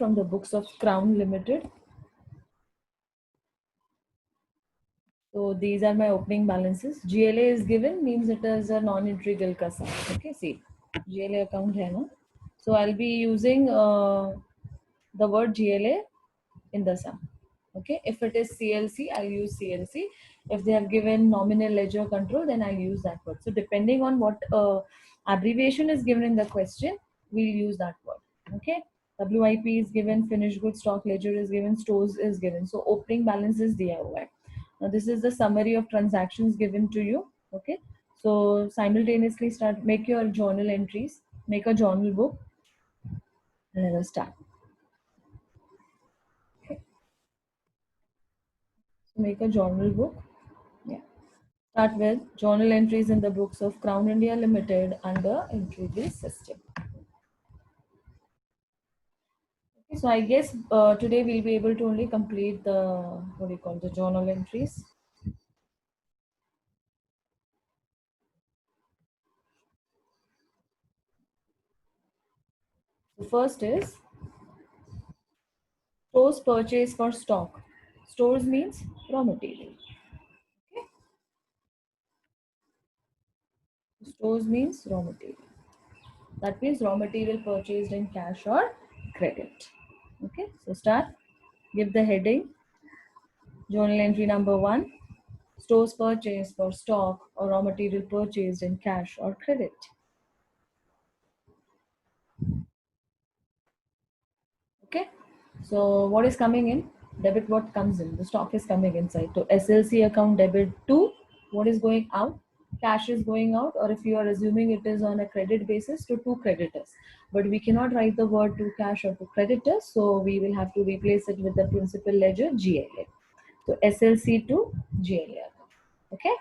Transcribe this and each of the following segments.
from the books of Crown Limited. So these are my opening balances. GLA is given, means it is a non-integral ka sum. Okay, see, GLA account hai na. So I'll be using the word GLA in the sum. Okay, if it is CLC, I'll use CLC. If they have given nominal ledger control, then I'll use that word. So depending on what abbreviation is given in the question, we'll use that word. Okay, WIP is given, finished goods stock ledger is given, stores is given. So opening balance is diya hua hai. Now this is the summary of transactions given to you. Okay, so simultaneously make your journal entries, make a journal book, and let us start. Okay, so make a journal book. Yeah. Start with journal entries in the books of Crown India Limited under entry system. Okay, so I guess today we'll be able to only complete the, what do you call, the journal entries. The first is stores purchase for stock. Stores means raw material. Okay. Stores means raw material. That means raw material purchased in cash or credit. Okay, so start. Give the heading. Journal entry number 1. Stores purchase for stock or raw material purchased in cash or credit. Okay, so what is coming in? Debit, what comes in? The stock is coming inside. So SLC account debit to, what is going out? Cash is going out, or if you are assuming it is on a credit basis, to two creditors. But we cannot write the word to cash or to creditors, so we will have to replace it with the principal ledger GLA. So SLC to GLA. Okay.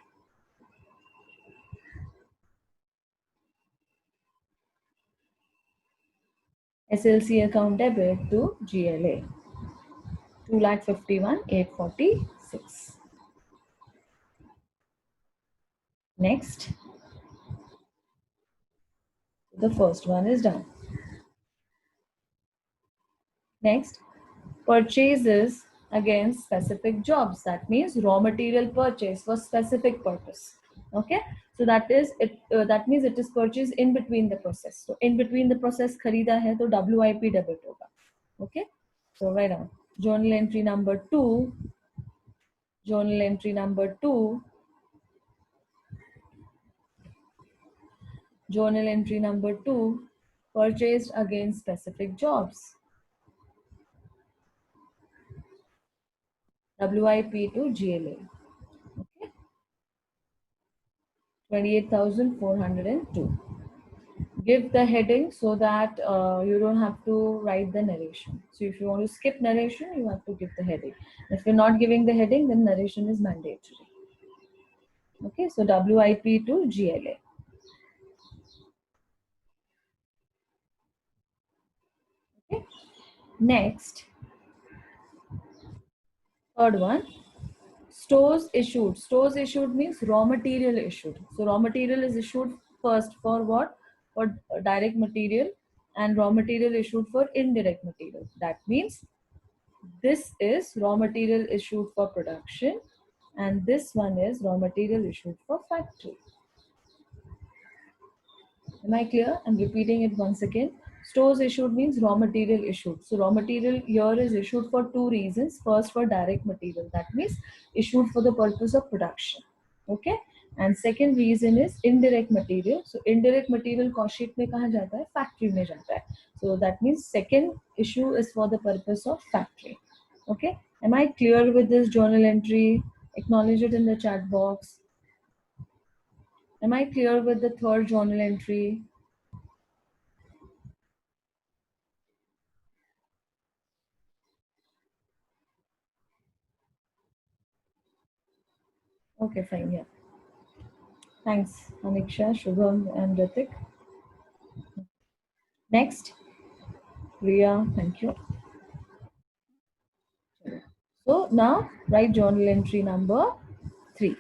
SLC account debit to GLA. 2,51,846. Next, the first one is done. Next, purchases against specific jobs. That means raw material purchase for specific purpose. Okay, so that is it. That means it is purchased in between the process. So in between the process, खरीदा है तो WIP debit होगा. Okay, so write down journal entry number 2. Journal entry number 2. Journal entry number 2. Purchased against specific jobs. WIP to GLA. Okay. 28,402. Give the heading so that you don't have to write the narration. So if you want to skip narration, you have to give the heading. If you're not giving the heading, then narration is mandatory. Okay, so WIP to GLA. Okay. Next, third one, stores issued. Stores issued means raw material issued. So raw material is issued first for what? For direct material, and raw material issued for indirect material. That means this is raw material issued for production, and this one is raw material issued for factory. Am I clear? I'm repeating it once again. Stores issued means raw material issued. So raw material here is issued for two reasons. First, for direct material. That means issued for the purpose of production. Okay. And second reason is indirect material. So indirect material cost sheet में कहाँ जाता है? Factory में जाता है. So that means second issue is for the purpose of factory. Okay. Am I clear with this journal entry? Acknowledge it in the chat box. Am I clear with the third journal entry? Okay, fine. Yeah. Thanks, Aniksha, Shubham, and Ritik. Next, Priya, thank you. So now write journal entry number 3.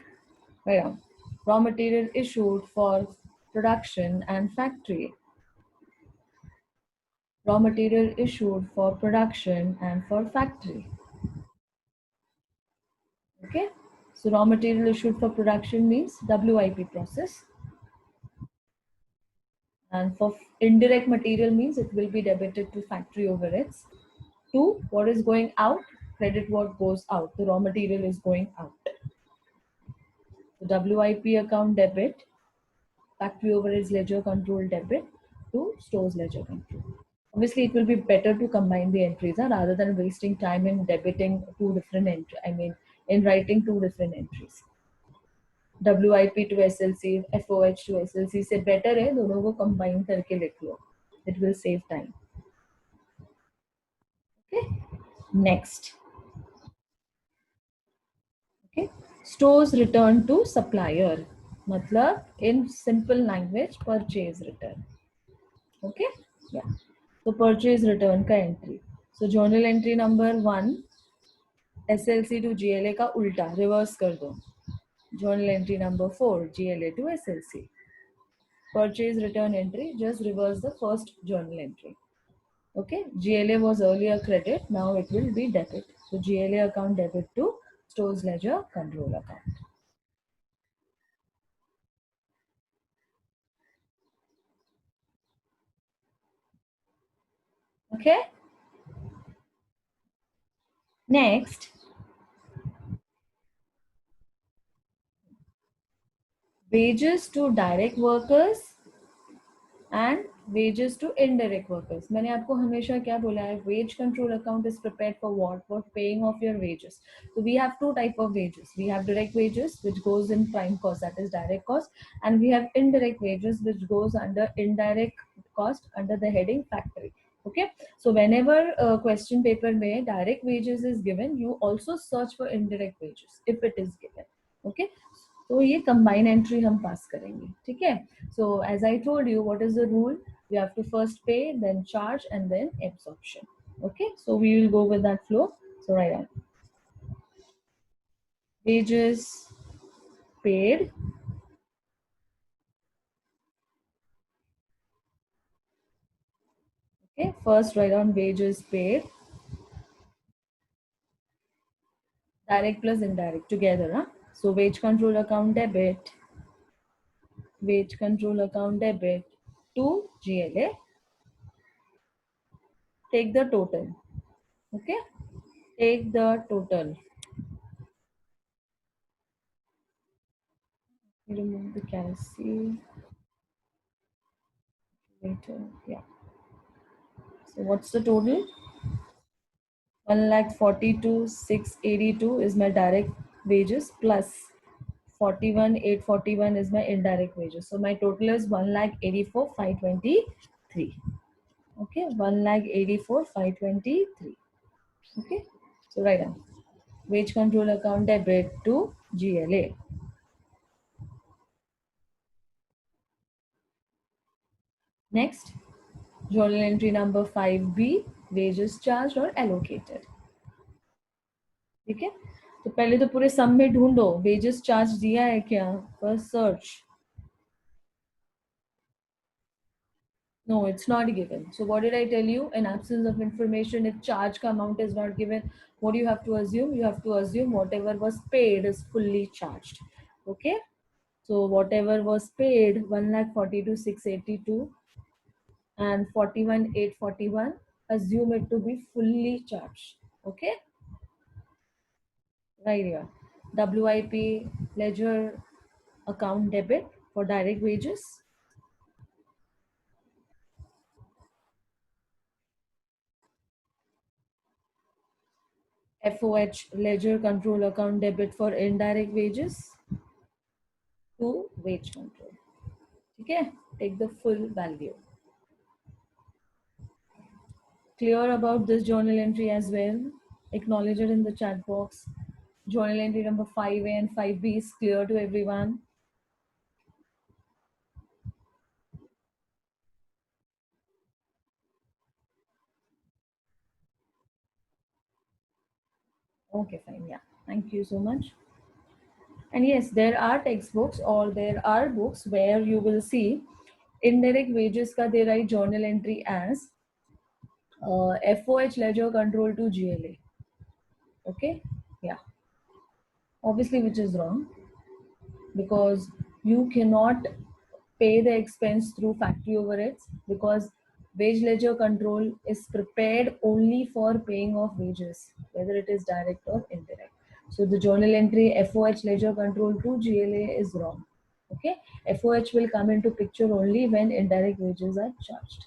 Write down raw material issued for production and factory. Raw material issued for production and for factory. Okay, so raw material issued for production means WIP process, and for indirect material means it will be debited to factory overheads. Two, what is going out, credit what goes out. The raw material is going out. The WIP account debit, factory overheads ledger control debit to stores ledger control. Obviously, it will be better to combine the entries rather than wasting time in debiting two different entries. I mean, in writing two different entries. WIP to SLC, FOH to SLC से better है दोनों को combine करके लिख लो. It will save time. Okay. Next. Okay. Stores return to supplier. मतलब in simple language purchase return. Okay. Yeah. So purchase return का entry. So journal entry number 1 SLC to GLA का उल्टा reverse कर दो. Journal entry number 4 GLA to SLC. Purchase return entry, just reverse the first journal entry. Okay, GLA was earlier credit, now it will be debit. So GLA account debit to stores ledger control account. Okay. Next, wages to direct workers and wages to indirect workers. मैंने आपको हमेशा क्या बोला है, wage control account is prepared for what? For paying off your wages. So we have two type of wages. We have direct wages which goes in prime cost, that is direct cost, and we have indirect wages which goes under indirect cost under the heading factory. Okay, so whenever question paper में direct wages is given, you also search for indirect wages if it is given. Okay, तो ये combine entry हम pass करेंगे. ठीक है. So as I told you, what is the rule? You have to first pay, then charge, and then absorption. Okay, so we will go with that flow. So write down wages paid, okay, first write down wages paid, direct plus indirect together, huh? So wage control account debit, wage control account debit to GLA, take the total. Okay, take the total. Remove the calci later. Yeah. So what's the total? 1,42,682 is my direct wages plus 41,841 is my indirect wages. So my total is 1,84,523. Okay, 1,84,523. Okay, so write down wage control account debit to GLA. Next, journal entry number 5B, wages charged or allocated. ठीक है, तो पहले तो पूरे सम में ढूंढो wages charge दिया है क्या, first search. No, it's not given. So what did I tell you? In absence of information, if charge ka amount is not given, what do you have to assume? You have to assume whatever was paid is fully charged. Okay. So whatever was paid, 1,42,682 and 41,841, assume it to be fully charged. Okay. Right here. WIP ledger account debit for direct wages. FOH ledger control account debit for indirect wages to wage control. Okay, take the full value. Clear about this journal entry as well. Acknowledge it in the chat box. Journal entry number 5A and 5B is clear to everyone. Okay, fine. Yeah. Thank you so much. And yes, there are textbooks or there are books where you will see indirect wages ka they write journal entry as FOH ledger control to GLA. Okay, yeah, obviously, which is wrong, because you cannot pay the expense through factory overheads, because wage ledger control is prepared only for paying of wages, whether it is direct or indirect. So the journal entry FOH ledger control to GLA is wrong. Okay, FOH will come into picture only when indirect wages are charged.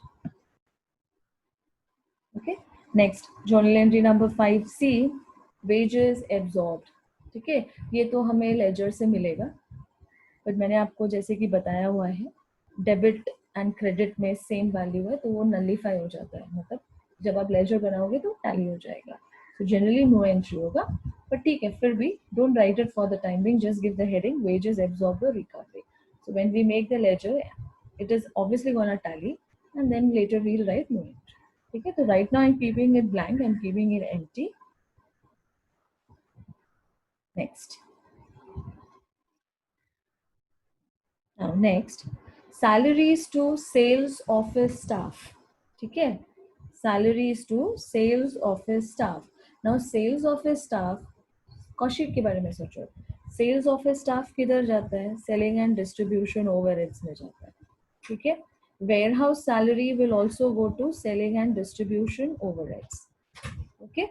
Okay, next journal entry number 5C, wages absorbed. ठीक है, ये तो हमें laser से मिलेगा, but मैंने आपको जैसे कि बताया हुआ है डेबिट एंड क्रेडिट में सेम वैल्यू है, तो वो नलीफाई हो जाता है, मतलब जब आप लेजर बनाओगे तो टैली हो जाएगा. सो जनरली नो एंट्री होगा, बट ठीक है, फिर भी don't write it for the time being, just give the heading wages absorbed or recovery. So when we make the ledger, it is obviously gonna tally, and then later we'll write no entry. ठीक है, तो right now I'm keeping it blank, I'm keeping it empty. Next. Now next, salaries to sales office staff. ठीक है, salaries to sales office staff. Now sales office staff, Kaushik के बारे में सोचो, sales office staff किधर जाता है, सेलिंग एंड डिस्ट्रीब्यूशन ओवरहेड्स में जाता है. ठीक है, warehouse salary will also go to selling and distribution overheads. Okay,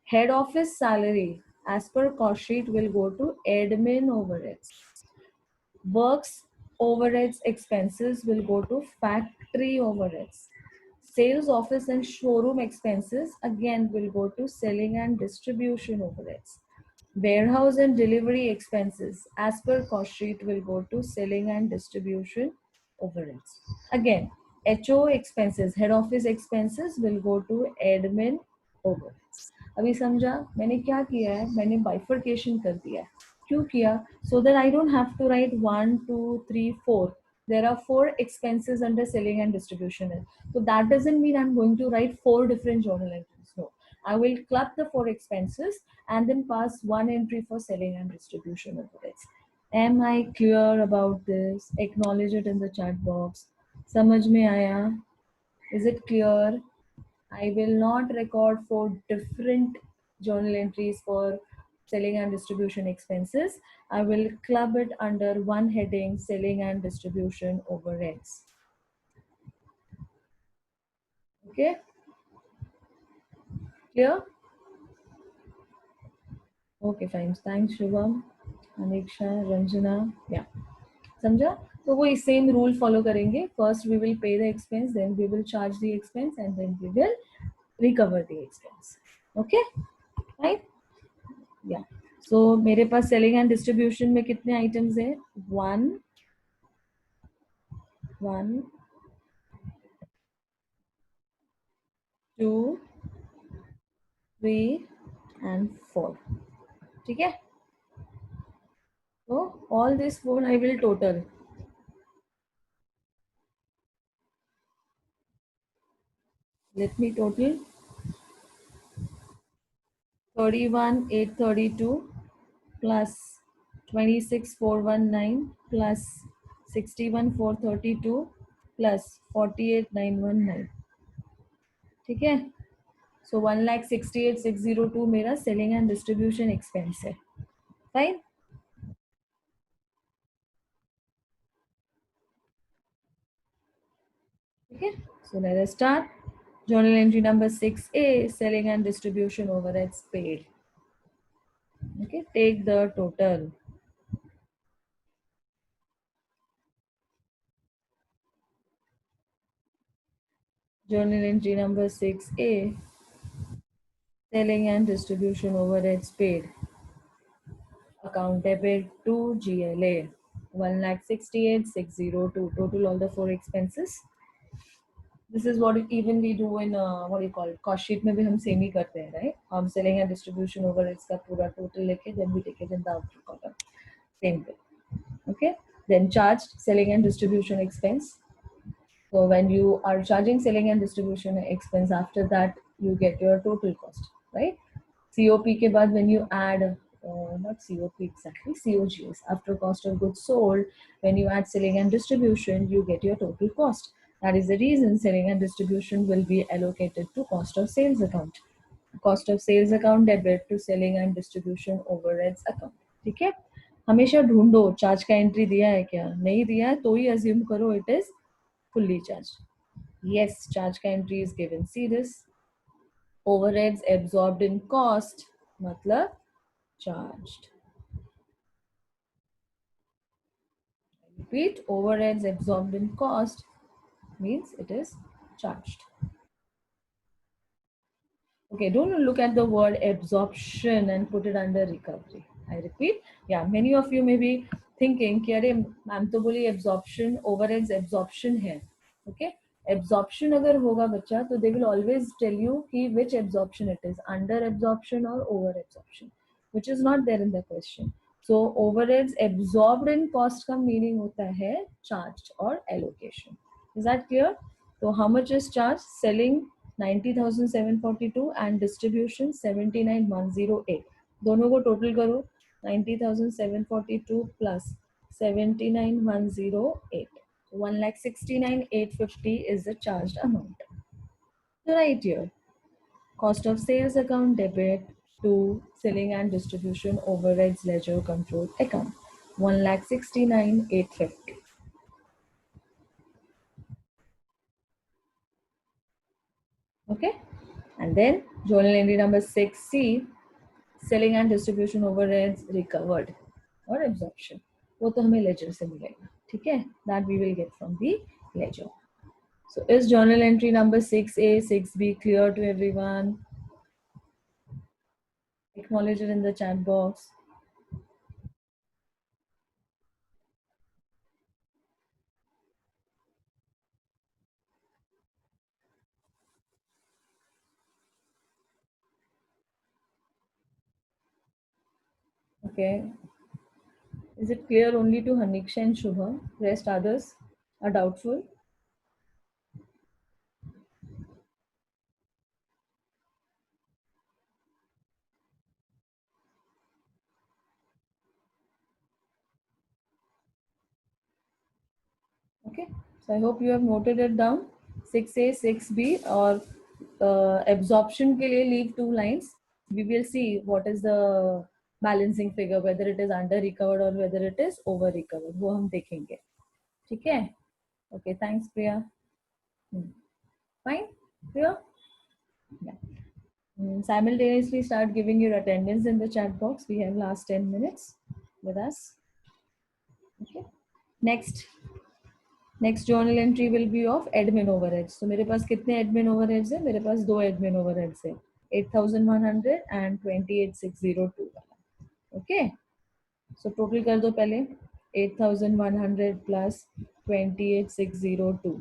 head office salary as per cost sheet will go to admin overheads. Works overheads expenses will go to factory overheads. Sales office and showroom expenses again will go to selling and distribution overheads. Warehouse and delivery expenses as per cost sheet will go to selling and distribution overheads. Again, HO expenses, head office expenses will go to admin overheads. अभी समझा मैंने क्या किया है, मैंने bifurcation कर दिया है. क्यों किया? So that I don't have to write 1, 2, 3, 4. There are 4 expenses under selling and distribution. So that doesn't mean I'm going to write 4 different journal entries. No, I will club the 4 expenses and then pass one entry for selling and distribution overheads. Am I clear about this? Acknowledge it in the chat box. समझ में आया? Is it clear? I will not record 4 different journal entries for selling and distribution expenses. I will club it under one heading, selling and distribution overheads. Okay? Clear? Okay, fine. Thanks, Shubham, Aniksha, Ranjana. Yeah. समझा? तो वो same rule follow करेंगे. First we will pay the expense, then we will charge the expense and then we will recover the expense. Okay, right? Yeah, so मेरे पास selling and distribution में कितने items है? 1, 2, 3 and 4. ठीक है, तो all this 4 I will total. Let me total. 31,832 plus 26,419 plus 61,432 plus 48,919. ठीक है, सो 1,68,602 मेरा सेलिंग एंड डिस्ट्रीब्यूशन एक्सपेंस है. फाइन. ठीक है, so let us start. Journal entry number 6A, selling and distribution overheads paid. Okay, take the total. Journal entry number 6A, selling and distribution overheads paid. Account debit to GLA, 1,68,602. Total all the 4 expenses. This is what even we do in what do you call it, cost sheet में भी हम same ही करते हैं, right? हम selling and distribution overheads का पूरा total लेके then we take it in the output column. Same way. Okay. Then charged selling and distribution expense. So when you are charging selling and distribution expense, after that you get your total cost, right? COP के बाद when you add not COP exactly, COGS, after cost of goods sold, when you add selling and distribution, you get your total cost. That is the reason selling and distribution will be allocated to cost of sales account. Cost of sales account debit to selling and distribution overheads account. ठीक है, हमेशा ढूंढो charge का entry दिया है क्या, नहीं दिया है तो ही अज्यूम करो it is fully charge. Yes, charge का entry is given. See this, overheads absorbed in cost मतलब charged. Repeat, overheads absorbed in cost means it is charged. Okay, don't look at the word absorption and put it under recovery. I repeat, yeah, many of you may be thinking कि अरे ma'am तो बोली absorption, overheads absorption है. Okay, absorption अगर होगा बच्चा तो they will always tell you कि which absorption it is, under absorption or over absorption, which is not there in the question. So overheads absorbed in cost का meaning होता है charged or allocation. Is that clear? So how much is charged? Selling 90,742 and distribution 79,108. दोनों को total करो, 90,742 plus 79,108. 1,69,850 is the charged amount. Right here, cost of sales account debit to selling and distribution overheads ledger control account. 1,69,850. Okay, and then journal entry number 6C, selling and distribution overheads recovered or absorption. वो तो हमें ledger से मिलेगा, ठीक है? That we will get from the ledger. So is journal entry number 6A, 6B clear to everyone? Acknowledge it in the chat box. Okay. Is it clear only to Haniksha and Shubha? Rest others are doubtful. Okay, so I hope you have noted it down. 6A, 6B or absorption के लिए leave 2 lines. We will see what is the balancing figure, whether it is under recovered or whether it is over recovered. वो हम देखेंगे. ठीक है? Okay, thanks Priya. Fine, Priya? Yeah. Simultaneously start giving your attendance in the chat box. We have last 10 minutes with us. Okay. Next journal entry will be of admin overheads. तो मेरे पास कितने admin overheads है? मेरे पास 2 admin overheads है, 8,100 and 28,602 वाला. Okay, so total कर दो पहले. 8,100 प्लस 28,602,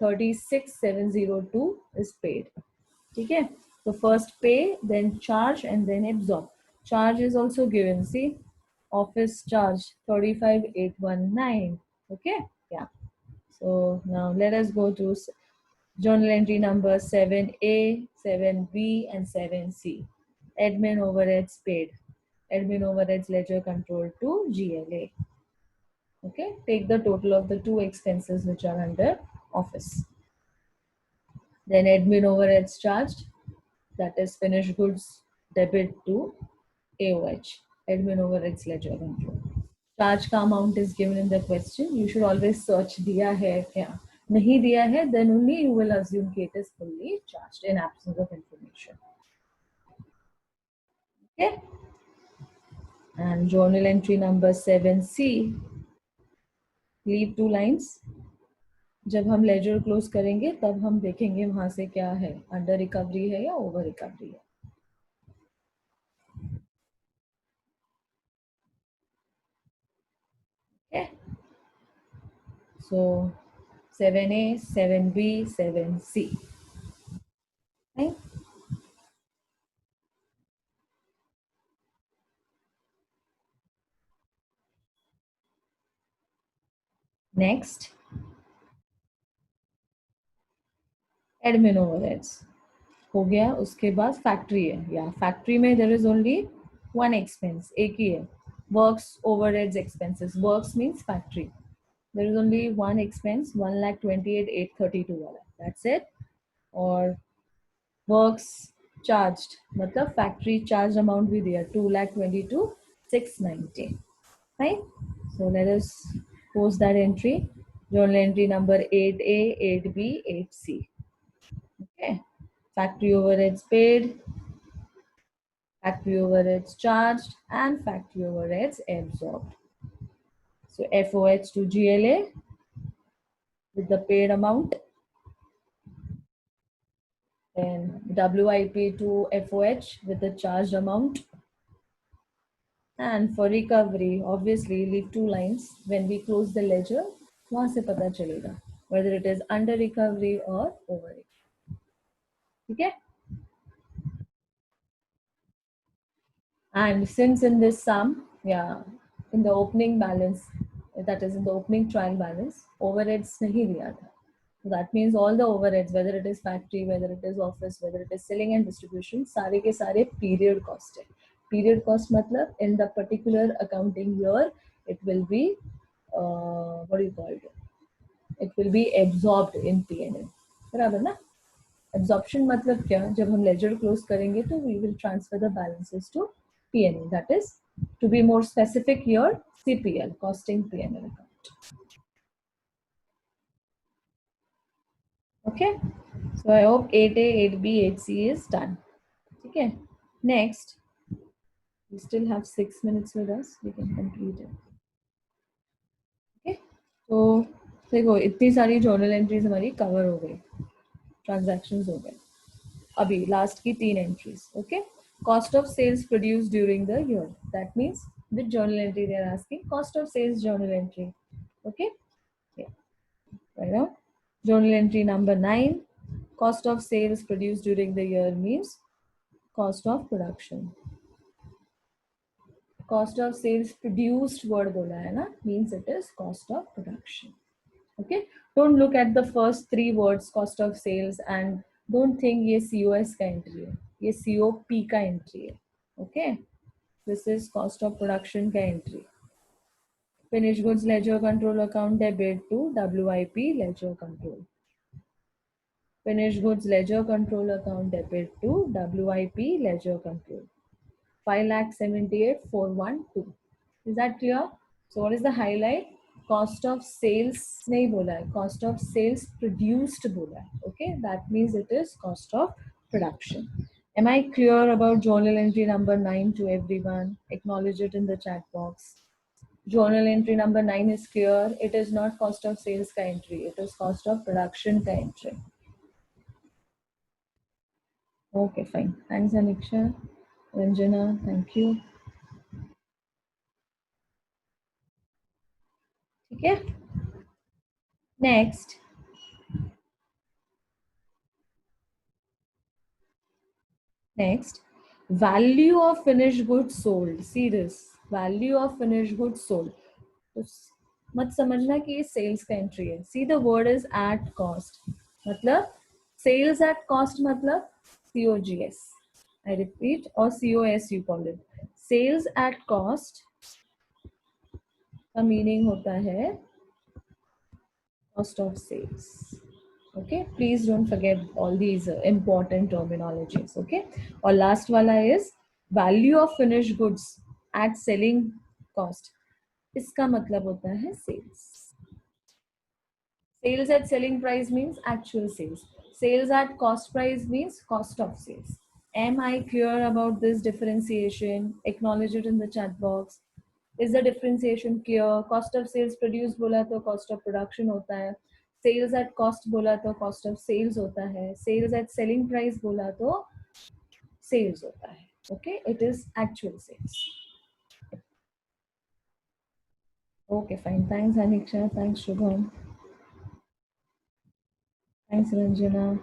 36,702 इज पेड. ठीक है, तो first pay, then charge and then absorb. Charge is also given. See, office charge 35,819. Okay, yeah. So now let us go to journal entry number 7A, 7B and 7C. Admin overheads paid. Admin overheads ledger control to GLA. Okay, take the total of the 2 expenses which are under office. Then admin overheads charged, that is finished goods debit to AOH. Admin overheads ledger control. Charge का amount is given in the question. You should always search दिया है क्या, नहीं दिया है then only you will assume कि it is fully charged in absence of information. Okay, and journal entry number 7C, leave 2 lines. जब हम laser close करेंगे तब हम देखेंगे वहां से क्या है, अंडर रिकवरी है या ओवर रिकवरी है. Okay, so 7A, 7B, 7C. Right? Next, admin overheads हो गया. उसके बाद फैक्ट्री है, या फैक्ट्री में देयर इज ओनली 1 एक्सपेंस, एक ही है, works overheads expenses. Works means factory. there is only one expense, 1,28,832 वाला, that's it. और works charged मतलब factory charged amount भी दिया 2,22,690. Fine. So let us post that entry. Journal entry number 8A, 8B, 8C. Okay. Factory overheads paid, factory overheads charged, and factory overheads absorbed. So FOH to GLA with the paid amount, then WIP to FOH with the charged amount, and for recovery, obviously leave two lines. When we close the ledger, वहाँ से पता चलेगा whether it is under recovery or over recovery. ठीक है? And since in this sum, yeah, in the opening balance, that is in the opening trial balance, overheads नहीं दिया था. So that means all the overheads, whether it is factory, whether it is office, whether it is selling and distribution, सारे के सारे period cost है. Period cost मतलब in the particular accounting year, it will be, what do you call it? It will be absorbed in P&L. बराबर ना? Absorption मतलब क्या? जब हम ledger close करेंगे तो we will transfer the balances to P&L. That is, to be more specific here, CPL, costing P&L account. Okay. So I hope 8A, 8B, 8C is done. Okay. Next, we still have 6 minutes with us. We can complete it. Okay. So देखो इतनी सारी journal entries हमारी cover हो गई, transactions हो गए. अभी last की 3 entries. Okay. Cost of sales produced during the year. That means which journal entry they are asking? Cost of sales journal entry. Okay. Yeah. Right now, journal entry number 9. Cost of sales produced during the year means cost of production. Cost of sales produced word बोला है ना, means it is cost of production. Okay, don't look at the first 3 words cost of sales and don't think ये COS का entry है, ये COP का entry है. Okay, this is cost of production का entry. Finished goods ledger control account debit to WIP ledger control. Finished goods ledger control account debit to WIP ledger control. 5,78,412. Is that clear? So what is the highlight? Cost of sales नहीं बोला है, cost of sales produced बोला है. Okay, that means it is cost of production. Am I clear about journal entry number 9 to everyone? Acknowledge it in the chat box. Journal entry number 9 is clear. It is not cost of sales का entry. It is cost of production का entry. Okay, fine. Thanks, Aniksha. Ranjana, thank you. ठीक है? Next. Next, value of finished goods sold. See this, value of finished goods sold. तो मत समझना कि ये sales का एंट्री है. See the word is at cost, मतलब सेल्स एट कॉस्ट मतलब COGS. आई रिपीट, और COS you call it. Sales at cost का मीनिंग होता है cost of sales. Okay, please don't forget all these important terminologies. Okay, or last wala is value of finished goods at selling cost. इसका मतलब होता है sales. Sales at selling price means actual sales. Sales at cost price means cost of sales. Am I clear about this differentiation? Acknowledge it in the chat box. Is the differentiation clear? Cost of sales produced बोला तो cost of production होता है. Sales at cost बोला तो cost of sales होता है. Sales at selling price बोला तो सेल्स होता है. Okay, it is actual sales. Okay, fine. Thanks Aniksha, thanks Shubham, thanks Ranjana.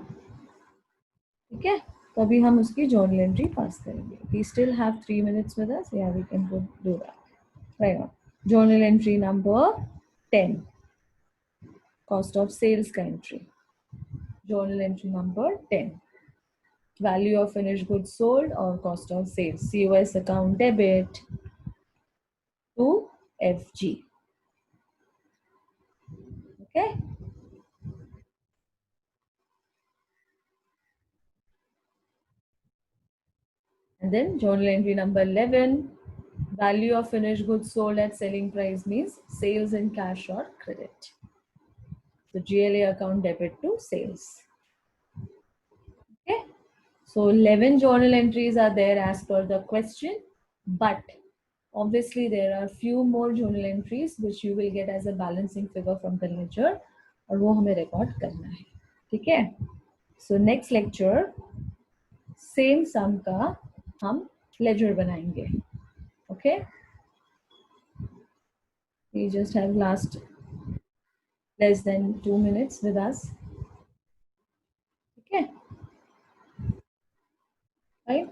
ठीक है, तो अभी हम उसकी जर्नल एंट्री पास करेंगे. We still have 3 minutes with us. Yeah, we can do that. Right on. Journal entry number 10, cost of sales का entry. Journal entry number 10, value of finished goods sold or cost of sales. COS account debit to FG. Okay. And then journal entry number 11, value of finished goods sold at selling price means sales in cash or credit. So GLA account debit to sales. Okay. So 11 journal entries are there as per the question, but obviously there are few more journal entries which you will get as a balancing figure from the ledger और वो हमें record करना है. ठीक है. So next lecture same sum का हम ledger बनाएंगे. Okay. We just have last less than 2 minutes with us. Okay. Right.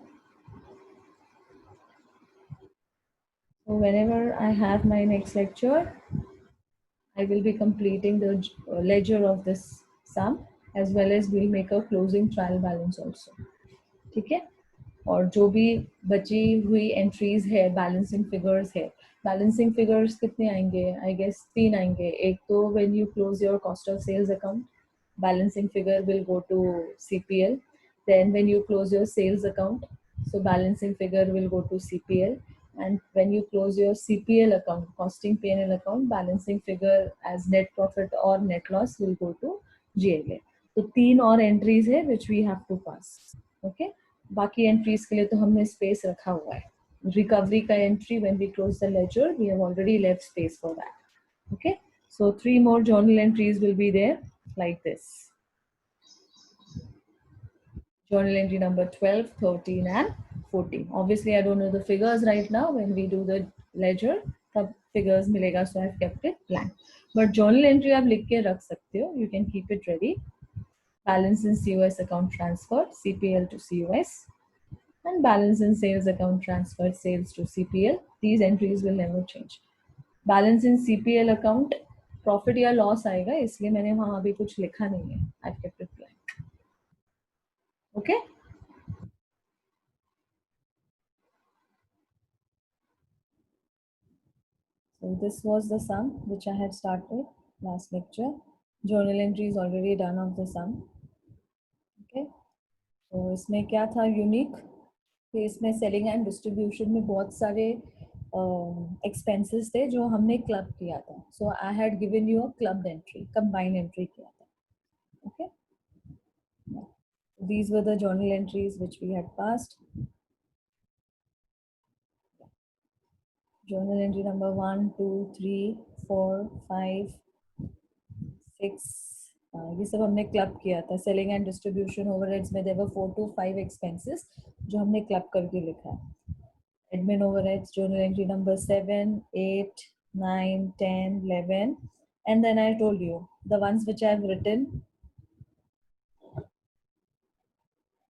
So whenever I have my next lecture, I will be completing the ledger of this sum as well as we'll make a closing trial balance also. ठीक है. और जो भी बची हुई entries है balancing figures है, balancing figures कितने आएंगे? आई गेस 3 आएंगे. एक तो when you close your cost of sales account, balancing figure will go to CPL. Then when you close your sales account, so balancing figure will go to CPL. And when you close your CPL account, costing P&L account, balancing figure as net profit or net loss will go to GLA. तो 3 और entries है which we have to pass. Okay. बाकी entries के लिए तो हमने space रखा हुआ है. Recovery का entry when we close the ledger, we have already left space for that. Okay. So 3 more journal entries will be there like this. Journal entry number 12, 13 and 14. Obviously, I don't know the figures right now. When we do the ledger, the figures मिलेगा, so I've kept it blank. But journal entry आप लिख के रख सकते हो. You can keep it ready. Balance in COS account transferred, CPL to COS. And balance in sales account transferred, sales to CPL. These entries will never change. Balance in CPL account, profit या loss आएगा, इसलिए मैंने वहाँ अभी कुछ लिखा नहीं है. I've kept it blank. Okay. So this was the sum which I had started last lecture. Journal entry is already done of the sum. Okay. तो इसमें क्या था यूनिक कि इसमें सेलिंग एंड डिस्ट्रीब्यूशन में बहुत सारे एक्सपेंसेस थे जो हमने क्लब किया था. So I had given you a club entry, combined entry किया था. Okay. These were the journal entries which we had passed. Journal entry number 1, 2, 3, 4, 5, 6. ये सब हमने क्लब किया था. सेलिंग एंड डिस्ट्रीब्यूशन ओवरहेड्स में देयर वर 4 to 5 एक्सपेंसेस जो हमने क्लब करके लिखा है. Admin overheads, journal entry number 7, 8, 9, 10, 11. And then I told you the ones which I have written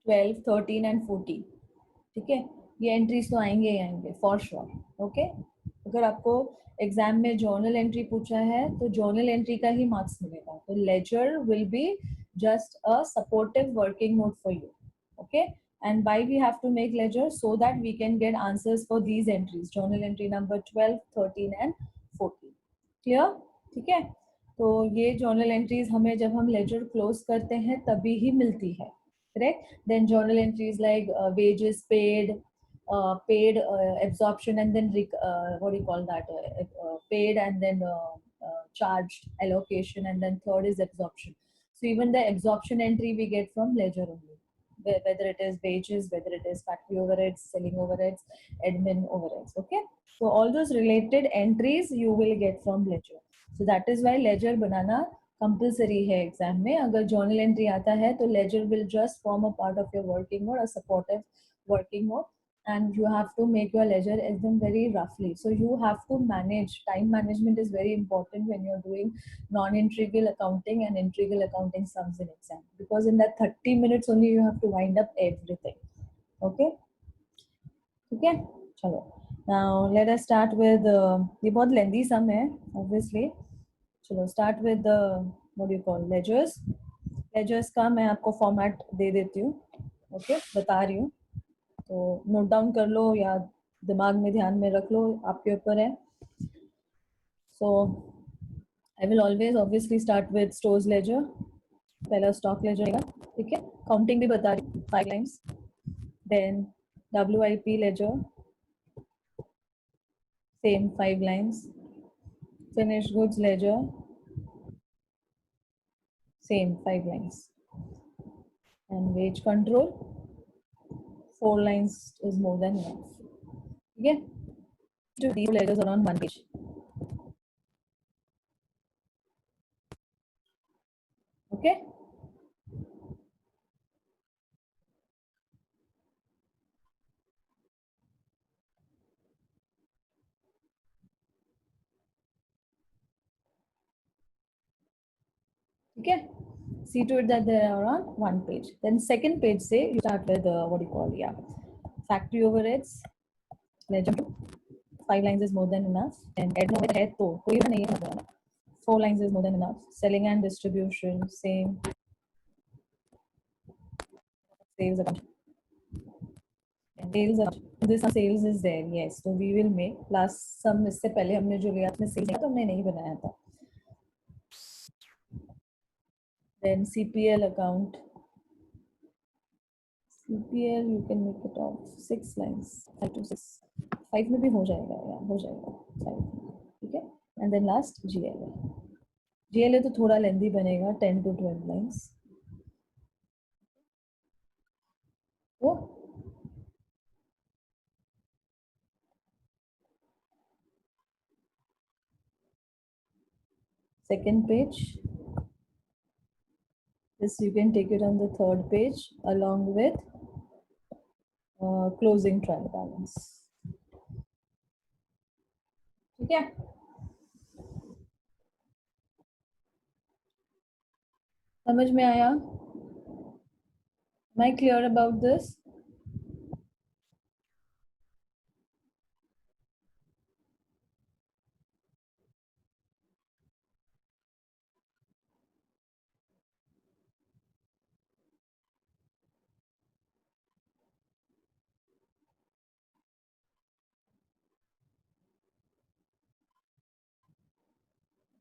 12, 13 and 14. ठीक है. ये एंट्रीज तो आएंगे ही आएंगे फॉर श्योर. ओके. अगर आपको एग्जाम में जर्नल एंट्री पूछा है तो जर्नल एंट्री का ही मार्क्स मिलेगा. तो ledger will be just a supportive working note for you. Okay. And why we have to make ledger? So that we can get answers for these entries. Journal entry number 12, 13 and 14. Clear? ठीक है. तो ये journal entries हमें जब हम ledger close करते हैं तभी ही मिलती है. Correct? Then journal entries like wages paid, absorption, and then what do you call that? Paid and then charged, allocation, and then third is absorption. So even the absorption entry we get from ledger only. Whether it is wages, whether it is factory overheads, selling overheads, admin overheads. Okay. So all those related entries you will get from ledger. So that is why ledger बनाना compulsory है exam में. अगर journal entry आता है तो ledger will just form a part of your working mode, a supportive working mode, and you have to make your ledger exam very roughly. So you have to manage. Time management is very important when you're doing non-integral accounting and integral accounting sums in exam, because in that 30 minutes only you have to wind up everything. Okay. Okay. Chalo. Now let us start with ये बहुत lengthy sum है obviously. चलो start with the what do you call ledgers. Ledgers का मैं आपको format दे देती हूँ. Okay. बता रही हूँ. तो नोट डाउन कर लो या दिमाग में ध्यान में रख लो, आपके ऊपर है. सो I will always obviously start with stores ledger. पहला stock ledger रहेगा, ठीक है. Counting भी बता रही, 5 lines. Then WIP ledger, same 5 lines. Finished goods ledger, same 5 lines. And wage control, 4 lines is more than enough. Okay, do these ledgers are on one page. Okay. Okay, see to it that they are on one page. Then second page, say you start with what do you call, yeah, factory overheads ledger, 5 lines is more than enough. And admin overhead है तो कोई भी नहीं है, 4 lines is more than enough. Selling and distribution, same. Sales account, sales account. This sales is there, yes, so we will make last sum. इससे पहले हमने जो लिया अपने sales तो हमने नहीं बनाया था. Then CPL account, CPL you can make it of 6 lines, 5 to 6. 5 में भी हो जाएगा, या हो जाएगा 5, ठीक है. And then last GLA. GLA तो थोड़ा लेंदी बनेगा, 10 to 12 lines. तो second page, this you can take it on the third page along with closing trial balance. ठीक है. समझ में आया? Am I clear about this?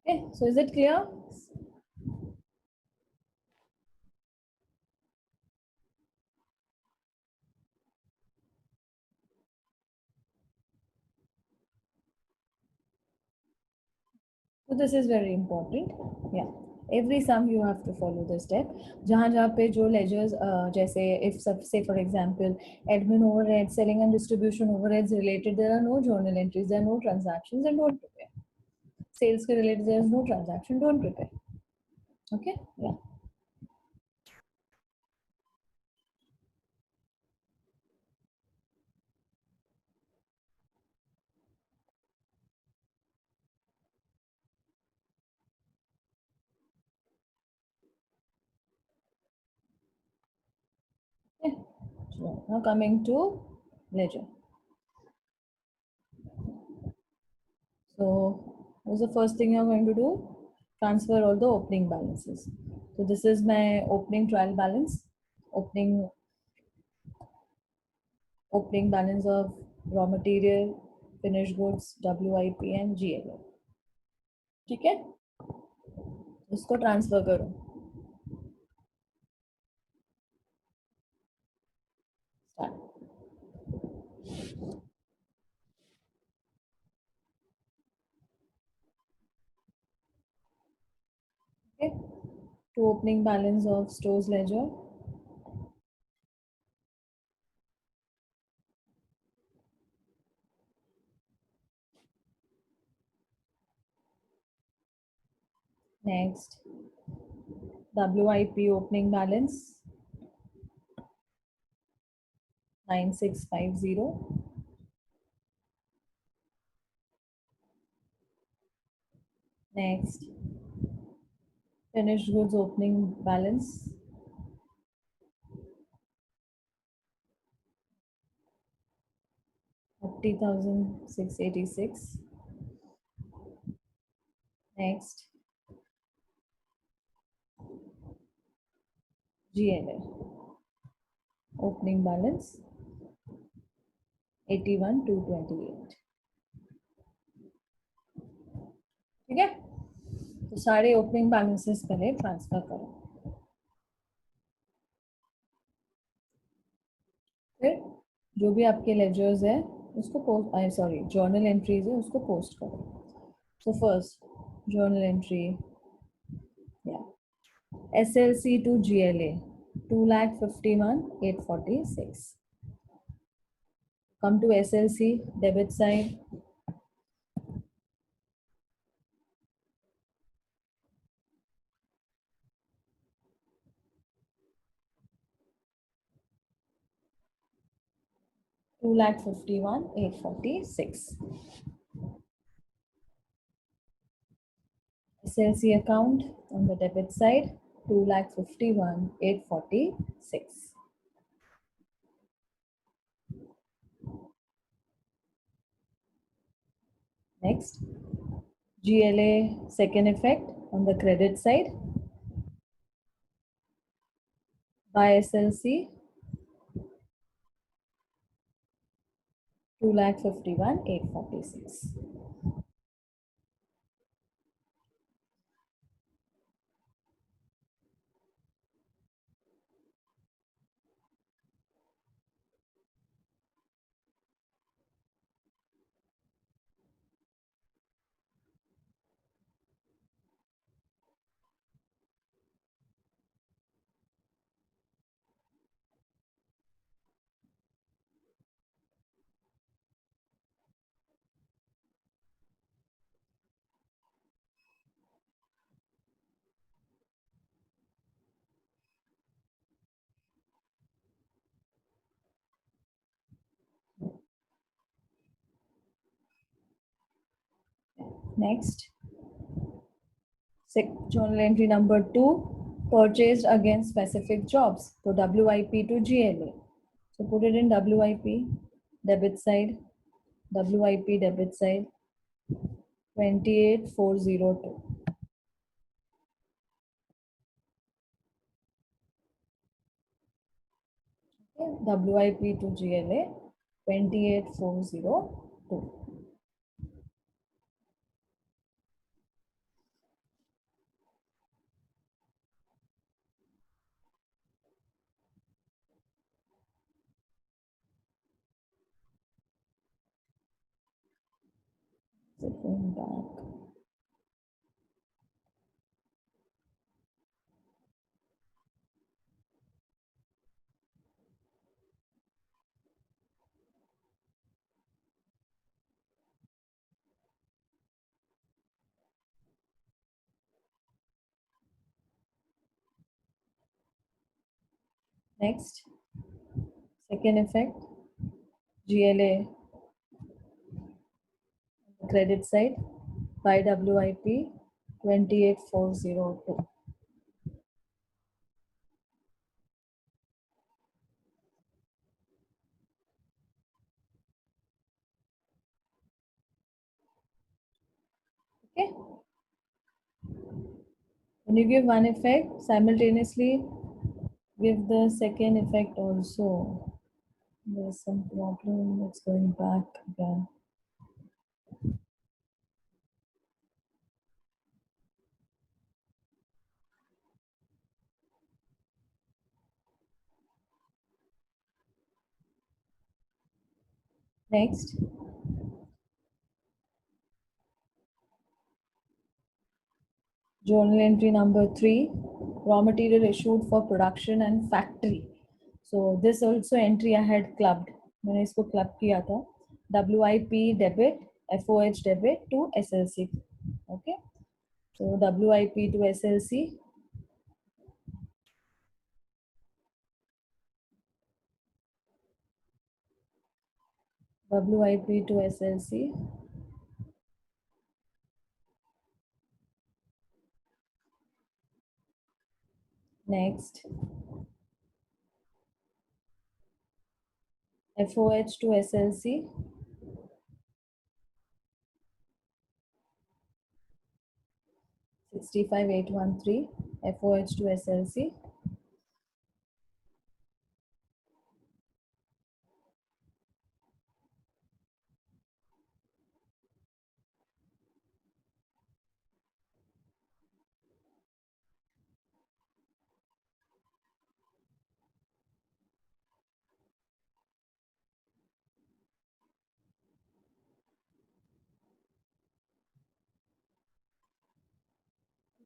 Okay, so is it clear? So this is very important. Yeah, every sum you have to follow this step. जहाँ पे जो ledgers, जैसे if say for example admin overhead, selling and distribution overheads related, there are no journal entries, there are no transactions, and don't prepare. Sales के related there is no transaction, don't prepare. Okay, yeah. Okay. So now coming to ledger. So what's the first thing you're going to do? Transfer all the opening balances. So this is my opening trial balance, opening balance of raw material, finished goods, WIP and GLA. ठीक है, इसको transfer करो. Start. Okay, to opening balance of stores ledger. Next, WIP opening balance 9650. Next, finished goods opening balance 30,686. Next, GLA opening balance 81,228. ठीक है. तो सारे opening balances पहले transfer करो, फिर जो भी आपके लेजर्स है उसको पोस्ट, आई सॉरी जर्नल एंट्रीज है उसको पोस्ट करो. सो फर्स्ट जर्नल एंट्री, या SLC to GLA 2,51,846. Come to SLC debit side. $2,51,846. SLC account on the debit side, 2,51,846. Next, GLA second effect on the credit side. By SLC, 2,51,846. Next, journal entry number 2, purchased against specific jobs. So WIP to GLA. So put it in WIP, debit side, WIP debit side, 28,402. Okay, WIP to GLA, 28,402. So going back. Next, second effect, GLA credit side by WIP 28,402. Okay. When you give one effect, simultaneously give the second effect also. There's some problem, it's going back again. Next, journal entry number 3, raw material issued for production and factory. So this also entry I had clubbed. मैंने इसको club किया था. WIP debit, FOH debit to SLC. Okay. So WIP to SLC. WIP to SLC. Next, FOH to SLC. $65,813 FOH to SLC.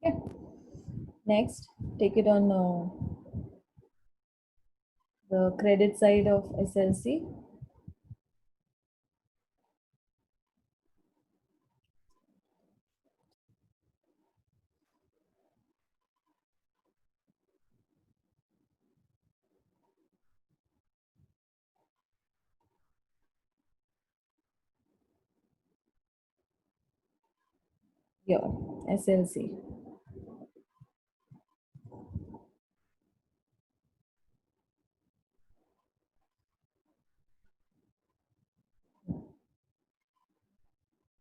Okay. Next, take it on the credit side of SLC. Here, SLC.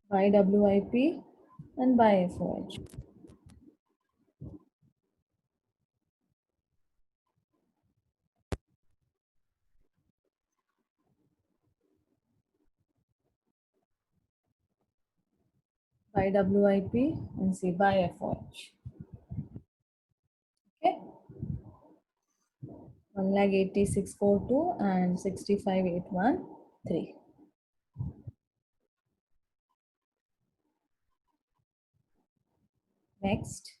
Buy WIP and buy FOH. Buy WIP and see buy FOH. Okay. 1,86,42 and 65,813. Next,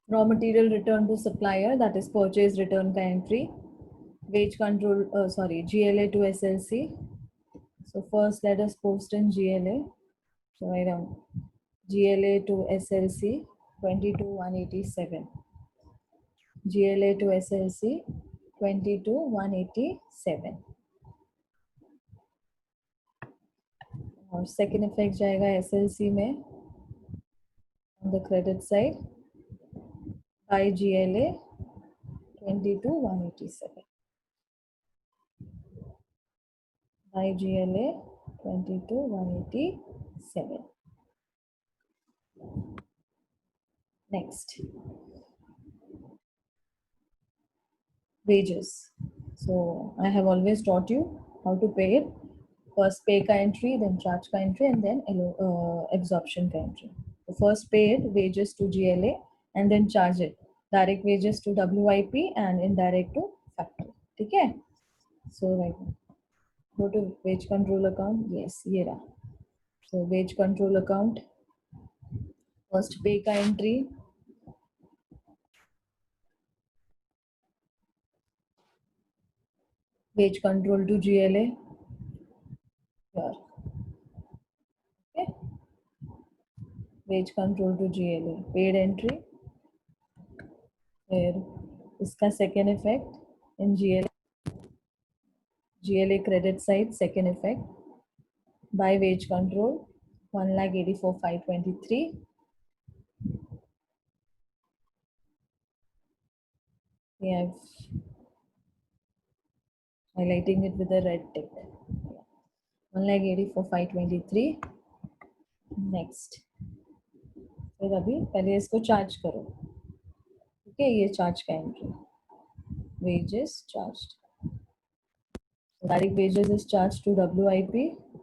raw material return to supplier, that is purchase return ka entry. Wage control, GLA to SLC. So first let us post in GLA. So write down GLA to SLC 22,187. GLA to SLC 22,187. और second effect जाएगा SLC में on the credit side by GLA 22,187. By GLA 22,187. Next, wages. So I have always taught you how to pay it. First pay ka entry, then charge ka entry, and then absorption ka entry. So first pay it wages to GLA and then charge it. Direct wages to WIP and indirect to factory. Okay? So right now, go to wage control account. Yes, ये रहा. So wage control account. First pay ka entry. Wage control to GLA. Here. Okay. Wage control to GLA. Paid entry. फिर इसका second effect in GLA credit side second effect by wage control 1,84,523. We have highlighting it with a red tick. 1,84,523. Next, फिर अभी पहले इसको charge करो. ठीक है, ये चार्ज का entry. Wages charged. Direct wages is charged to WIP.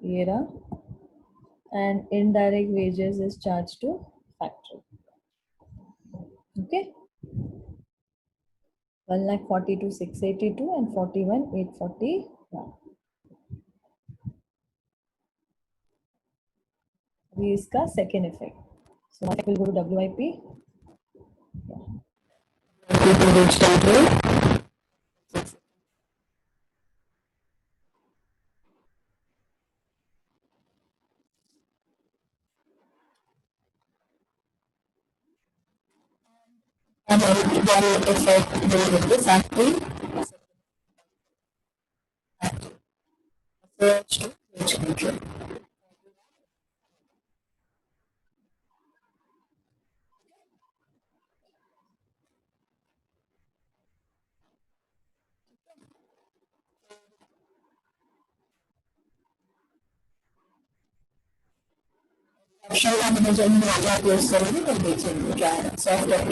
ये रहा. And indirect wages is charged to factory. Okay. 1,42,682 and 41,841. This is the second effect. So now we will go to WIP. And one effect will hit the factory. Approach to wage control. Option हमें जब मौजा use करेंगे तो देखेंगे क्या है software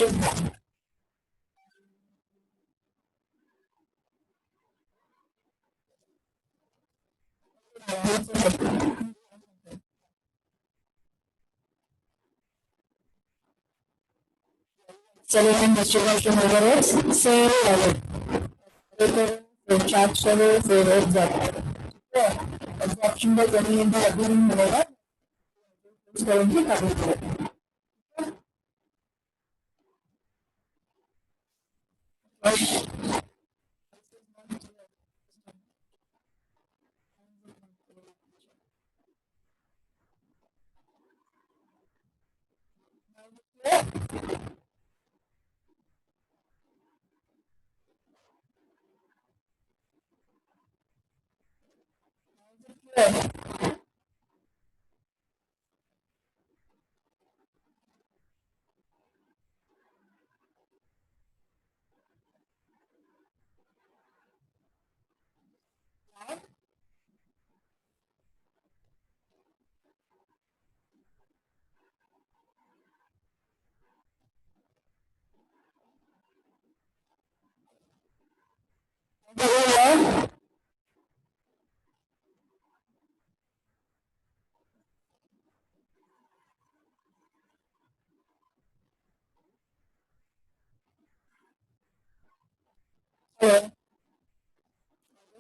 selling distribution overheads same level. फिर charge करो फिर एग्जॉक्ट करो. ऑप्शन पर 20 into अभी नहीं मिलेगा, करेंगे कभी करेंगे।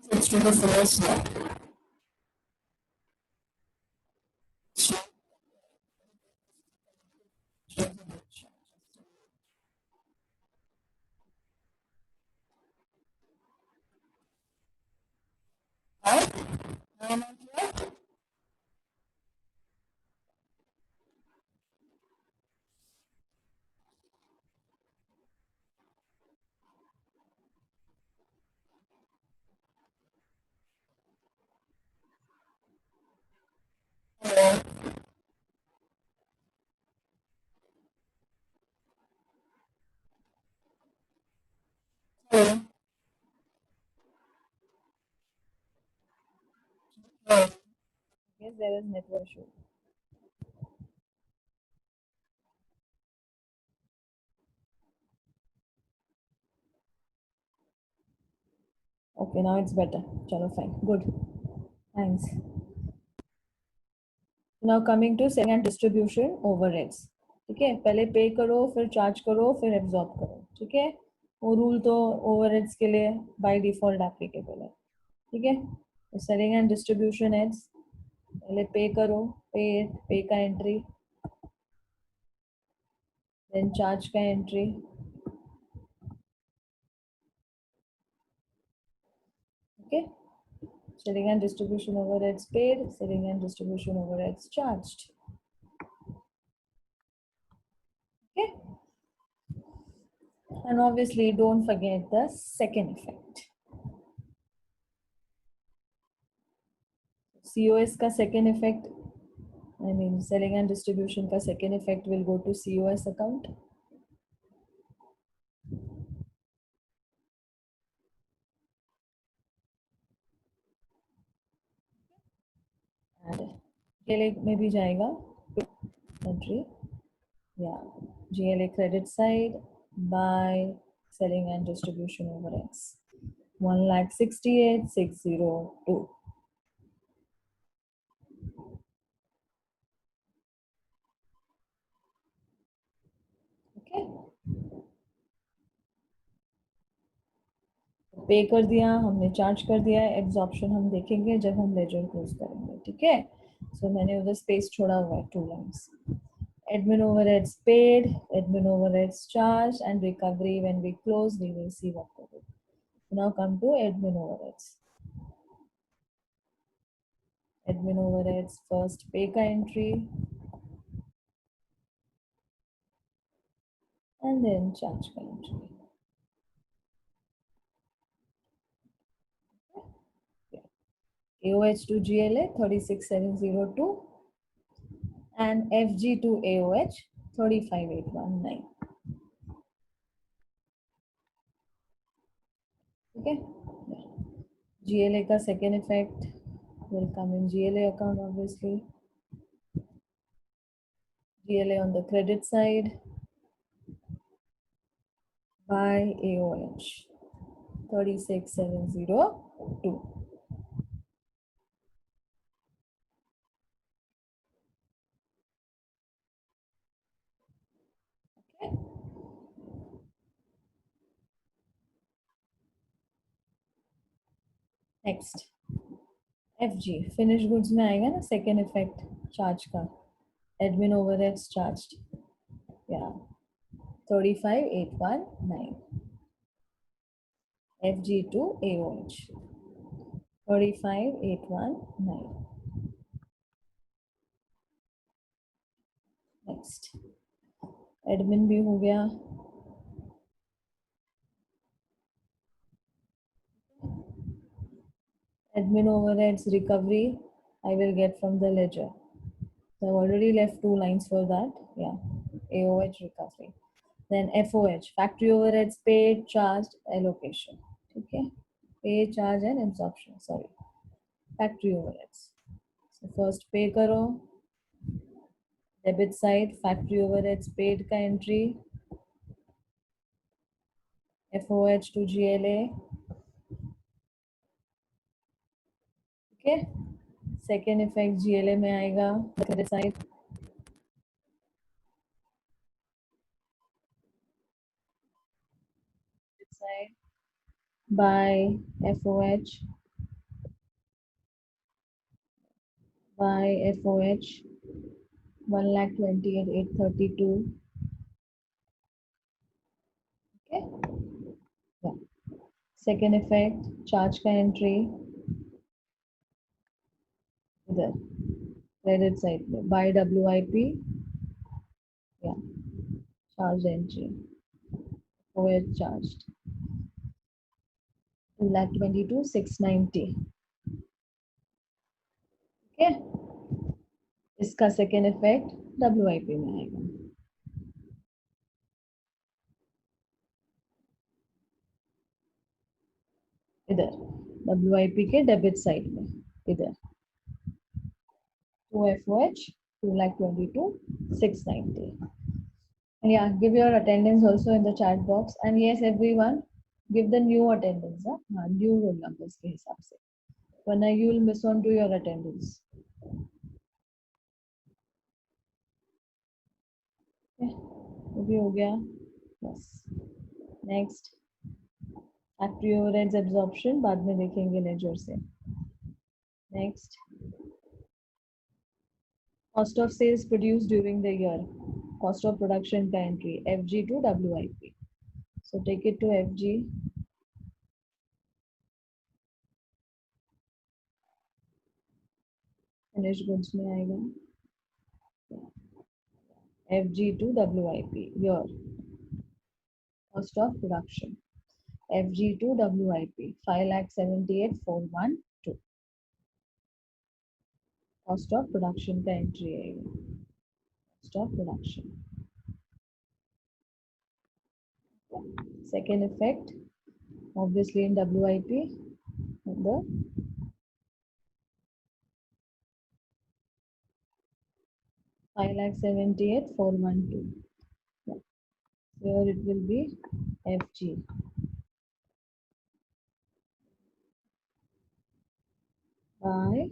It's to the fullest now. Yes, there is network issue. Okay, now it's better. Chalo, fine. Good. Thanks. Now coming to selling and distribution overheads. ठीक है, पहले पे करो, फिर चार्ज करो, फिर एब्जॉर्ब करो. ठीक है, वो रूल तो ओवरहेड्स के लिए बाय डिफॉल्ट एप्लीकेबल है. ठीक है, तो सेलिंग एंड डिस्ट्रीब्यूशन हेड्स, पहले पे करो, पे का एंट्री, देन चार्ज का entry. Okay, selling and distribution overheads paid, selling and distribution overheads charged. Okay, and obviously don't forget the second effect. COS का second effect, I mean selling and distribution का second effect will go to COS account. And GLA में भी जाएगा entry, yeah, GLA credit side by selling and distribution overheads 1,68,602. Okay, पे कर दिया हमने, charge कर दिया है. एब्जॉर्प्शन हम देखेंगे जब हम लेजर क्लोज करेंगे. ठीक है, सो मैंने उधर स्पेस छोड़ा हुआ है, 2 lines. Admin overheads paid, admin overheads charged, and recovery when we close, we will see what to do. Now come to admin overheads. Admin overheads, first pay ka entry, and then charge ka entry. AOH to GLA 36,702 and FG to AOH 35,819. Okay, GLA ka second effect will come in GLA account, obviously. GLA on the credit side by AOH 36,702. Okay. Next, FG finish goods में आएगा ना second effect charge का, admin overheads charge, या 35819 FG to AOH 35819. Next admin भी हो गया. Admin overheads recovery I will get from the ledger. So I've already left 2 lines for that. Yeah, AOH recovery. Then FOH, factory overheads paid, charged, allocation. Okay, pay, charge and absorption. Sorry, factory overheads. So first pay karo, debit side, factory overheads paid ka entry, FOH to GLA. Okay, second effect GLA में आएगा, credit side. Side by FOH by FOH 1,28,832. Okay. Yeah. Second effect charge का entry इधर credit side पे by WIP. Yeah. Charge entry OH charged 2,22,690. Okay. इसका second effect WIP में आएगा. इधर WIP के debit side में इधर 2FOH 2,22,690. Yeah, give your attendance also in the chat box. And yes, everyone, give the new attendance. New roll numbers के हिसाब से. वरना you will miss on to your attendance. Okay, वो भी हो गया. Yes. Next, factory overheads absorption बाद में देखेंगे ledger से. Next, cost of sales produced during the year. Cost of production का entry FG to WIP. So take it to FG. Finished goods में आएगा. FG to WIP year. Cost of production FG to WIP 5,78,412. Cost of production का entry आएगा. Cost of production. Second effect, obviously in WIP, the $5,78,412. Yeah. Here it will be FG. By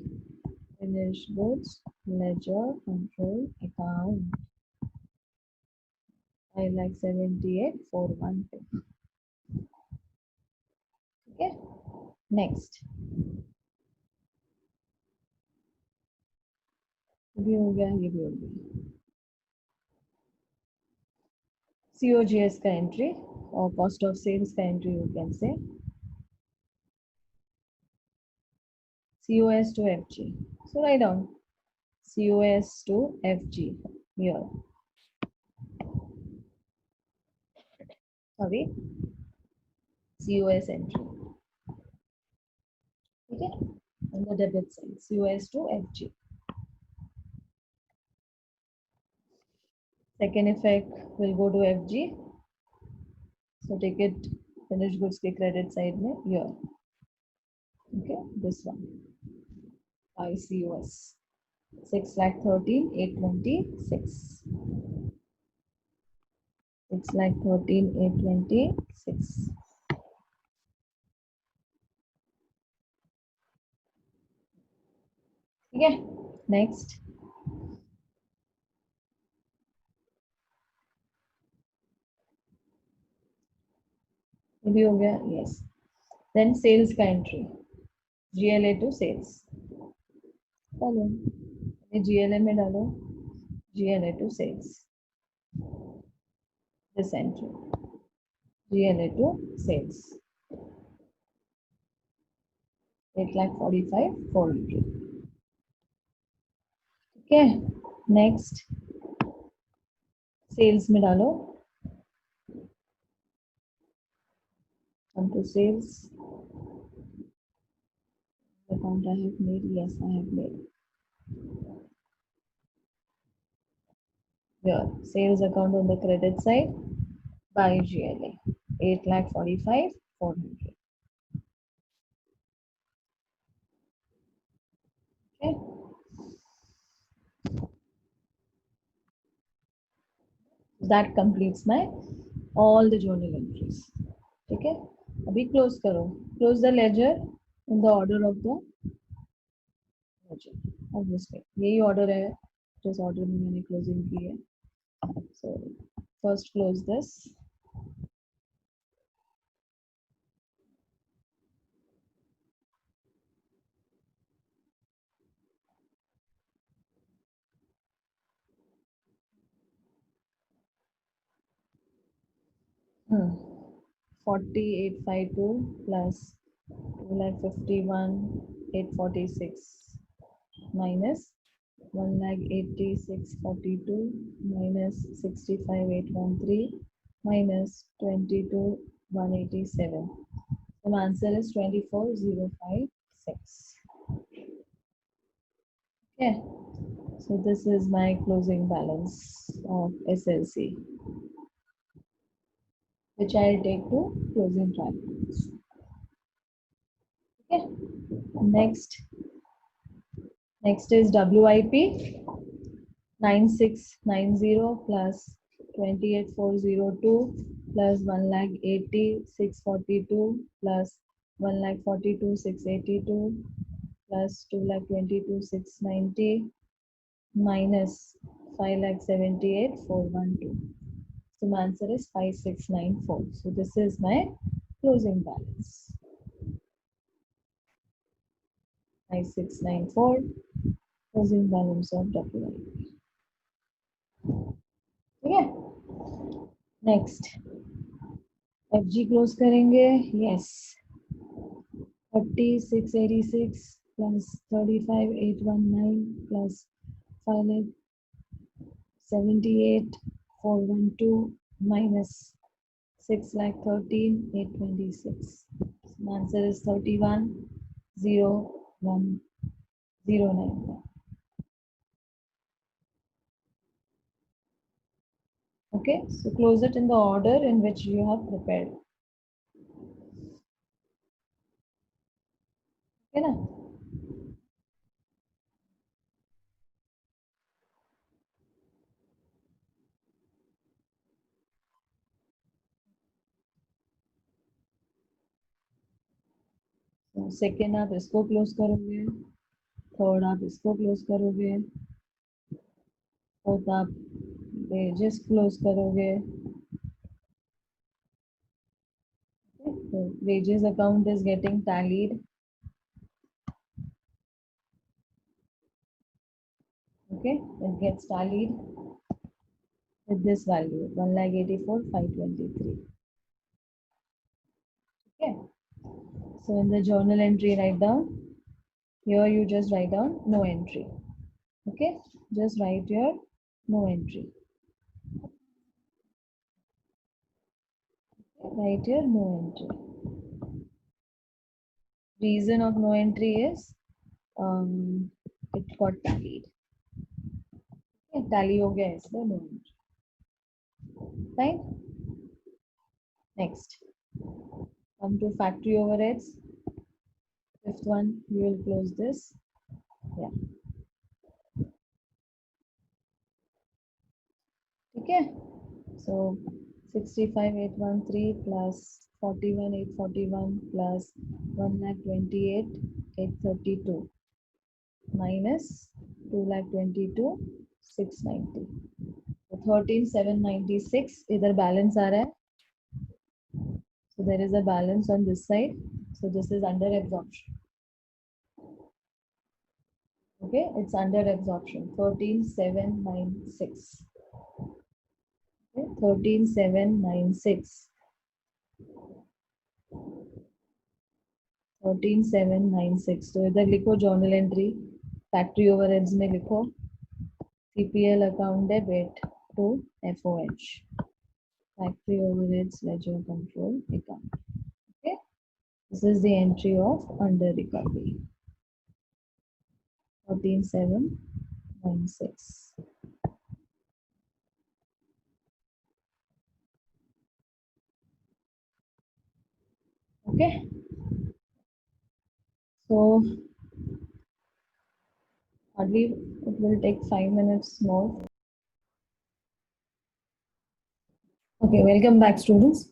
finished goods ledger control account 5,78,412. Okay. Next. ये भी हो गया, ये भी हो गया. COGS का entry or cost of sales का entry you can say. COS to FG. So write down COS to FG here. Sorry, COS entry. Okay, on the debit side, COS to FG. Second effect will go to FG. So take it finished goods के credit side में here. Okay, this one by COS 6,13,826. 6,13,826. Okay, next. ये भी हो गया. Yes. Then sales का entry GLA to sales डालो, ये GLA में डालो, GLA to sales, this entry, GLA to sales, 8,45,400. ठीक है, नेक्स्ट सेल्स में डालो, come to sales, account I have made, yes I have made. Here, sales account on the credit side by GLA, 8,45,400. Okay, that completes my all the journal entries. ठीक है, अभी close करो, close the ledger in the order of the ledger, obviously यही order है जिस order में मैंने closing की है. So first close this, Hmm. 4852 plus 2,51,846 minus 1,86,42 minus 65,813 minus 22,187. The answer is 24,056. Okay, so this is my closing balance of SLC, which I'll take to closing trial balance. Okay, next is WIP 9690 plus 28,402 plus 1,80,642 plus 1,42,682 plus 2,22,690 minus 5,78,412. So my answer is 5,694. So this is my closing balance. 5,694 closing balance of WIP. ठीक है, next FG close करेंगे. Yes, 3686 plus 35819 plus 5,78,412 minus 6,13,826. The answer is 31,0,1,091. Okay, so close it in the order in which you have prepared. Okay ना? Second आप इसको close करोगे, third आप इसको close करोगे, फोर्थ आप वेजेस क्लोज करोगे. So wages account is getting tallied. Okay, it gets tallied with this value 1,84,523. Okay, so in the journal entry, write down here. You just write down no entry. Okay, just write your no entry. Write your no entry. Reason of no entry is it got tallied. Okay, tally हो गया इसलिए no entry. Fine. Next, come to factory overheads. Fifth one, you will close this. Yeah. Okay. So 65,813 plus 41,841 plus 1,28,832 minus 2,22,690. So 13,796 इधर balance आ रहा है. So there is a balance on this side. So this is under absorption. Okay, it's under absorption. 13796. Okay, 13796. 13796. तो इधर लिखो journal entry, factory overheads में लिखो CPL account debit to FOH, factory overheads ledger control account. Okay, this is the entry of under recovery. 13796. Okay, so hardly it will take 5 minutes more. Okay, welcome back, students.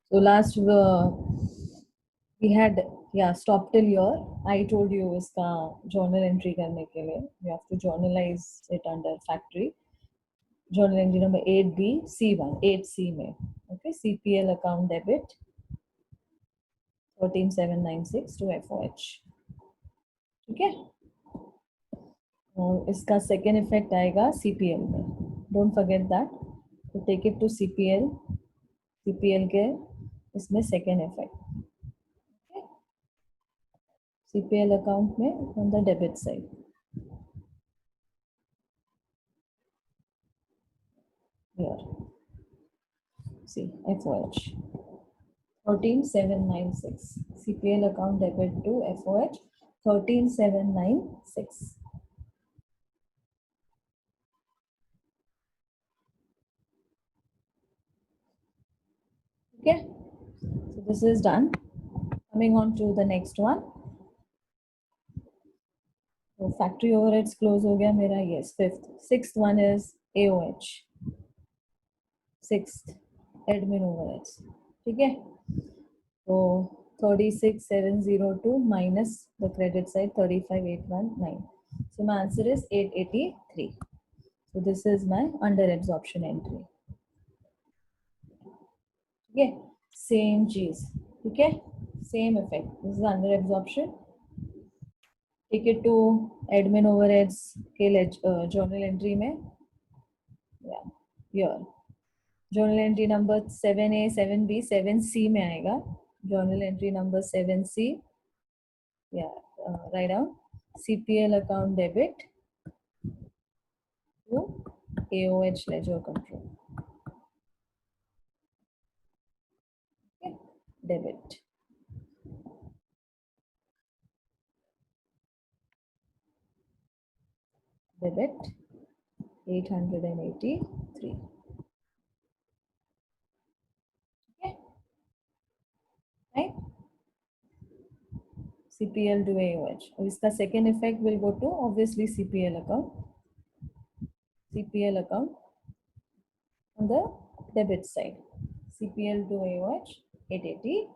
So last we had stopped till here. I told you iska journal entry करने के लिए you have to journalize it under factory. Journal entry number 8B C1 8C में. Okay, CPL account debit 13796 to FOH. ठीक है, और इसका second effect आएगा CPL में. Don't forget that. तो take it to CPL. CPL के इसमें सेकेंड इफेक्ट. CPL अकाउंट में on the debit side. Here, see FOH 13796. CPL account debit to FOH 13796. Okay, so this is done. Coming on to the next one. So factory overheads close हो गया मेरा. Yes, fifth. Sixth one is AOH. Sixth admin overheads. ठीक है, तो 36702 minus the credit side 35819. So my answer is 883. So this is my under absorption entry. ठीक है, same चीज. ठीक है, same effect. This is under absorption. Take it to admin overheads के journal entry में. Here journal entry number 7A 7B 7C में आएगा. Journal entry number 7C. Write down CPL account debit to AOH ledger control. Okay, debit. Debit 883. Okay, right? CPL to AOH. और इसका second effect will go to obviously CPL account. CPL account on the debit side. CPL to AOH 883.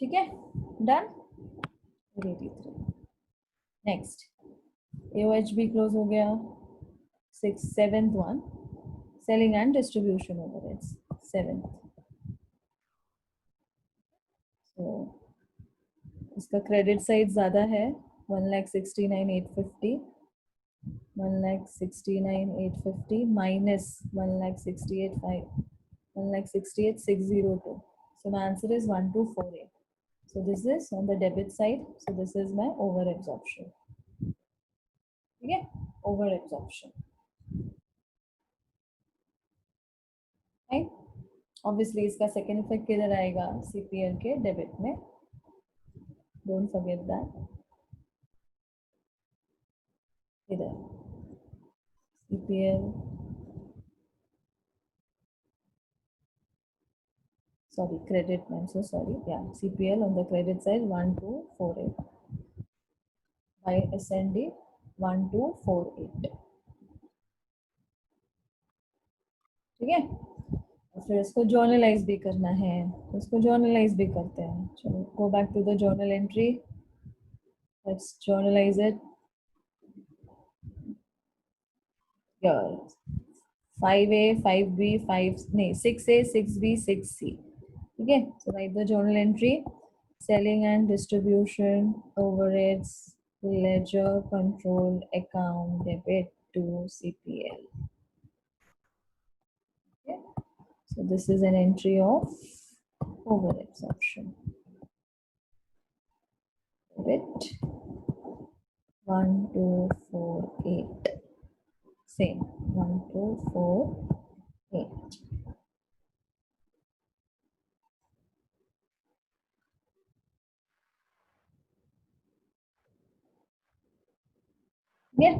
ठीक है, done. 883. Next, AOH भी close हो गया. Seventh one, selling and distribution overheads. Seventh. So इसका credit side ज्यादा है. 1,69,850. 1,69,850 minus 1,68,602. So my answer is 1248. So this is on the debit side. So this is my over absorption. ठीक है, over absorption. Right? Obviously इसका second effect किधर आएगा? CPL के debit में. Don't forget that. इधर CPL, sorry, credit. I'm so sorry. Yeah, CPL on the credit side 1248 by SND 1248. ठीक है, और फिर इसको जर्नलाइज भी करना है. इसको जर्नलाइज भी करते हैं. चलो, go back to the journal entry. Let's journalise it. Here 5A 5B 5 नहीं 6A 6B 6C. ठीक है, so write the journal entry. Selling and distribution overheads, ledger control account debit to CPL. Okay. So this is an entry of overheads option. Debit 1248. Same 1248. Yeah.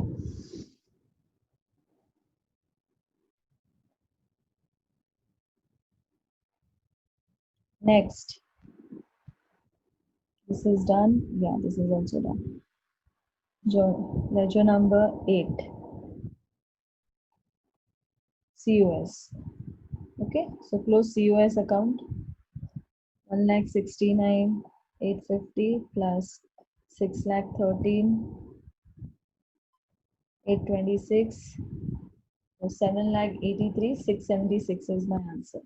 Next, this is done. Yeah, this is also done. Ledger number 8, COS. Okay, so close COS account 1,69,850 plus 6,13,826. So 7,83,676 is my answer.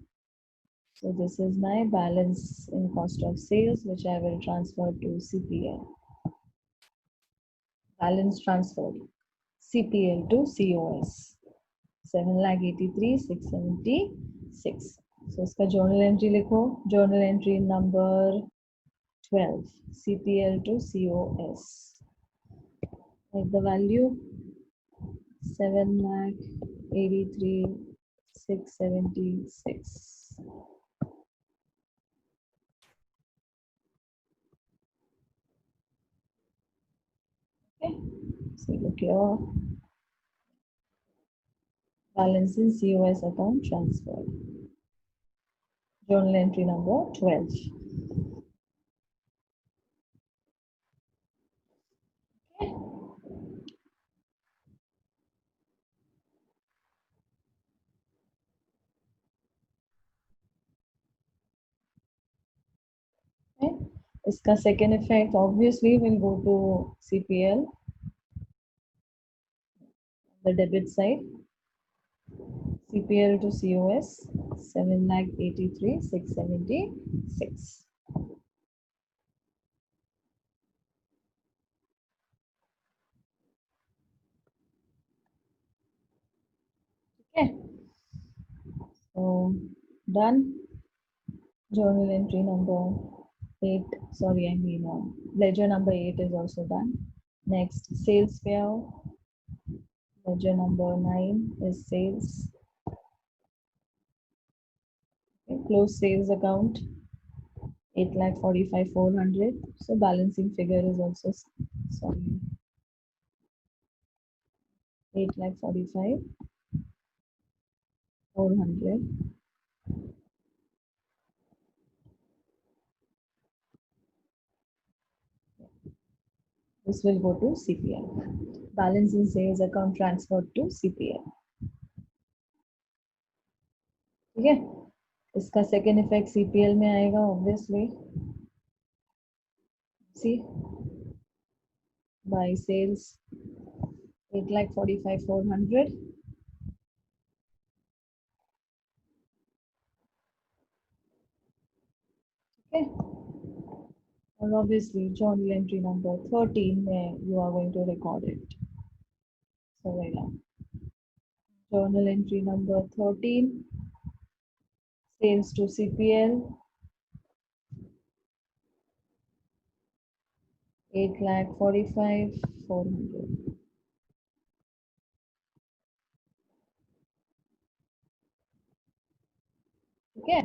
So this is my balance in cost of sales, which I will transfer to CPL. Balance transferred. CPL to COS. 7,83,676. So इसका journal entry लिखो. Journal entry number 12. CPL to COS. Write the value 7,83,676. Okay. So look here. Balance in COS account transferred. Journal entry number 12. Okay. इसका second effect obviously will go to CPL, the debit side. CPL to COS 7,83,676. Okay, so done. Journal entry number 8. Sorry, I mean ledger number 8 is also done. Next, sales payout. Ledger number 9 is sales. Okay, close sales account 8,45,400. So balancing figure is also sorry 8,45,400. This will go to CPL. Balance in sales account transferred to CPL. ठीक है, इसका second effect CPL में आएगा obviously. See, by sales 8,45,400. Okay, and obviously journal entry number 13 where you are going to record it. So right now, journal entry number 13, sales to CPL 8,45,400. Okay.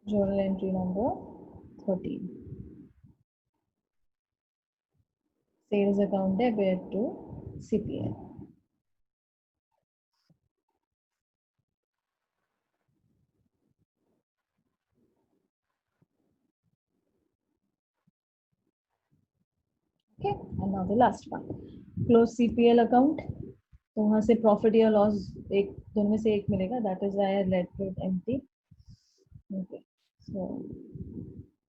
Journal entry number 13. Sales account debit to CPL. Okay, and now the last one. Close CPL account. तो वहां से profit या loss एक दोनों में से एक मिलेगा. That is why I left it empty. Okay, so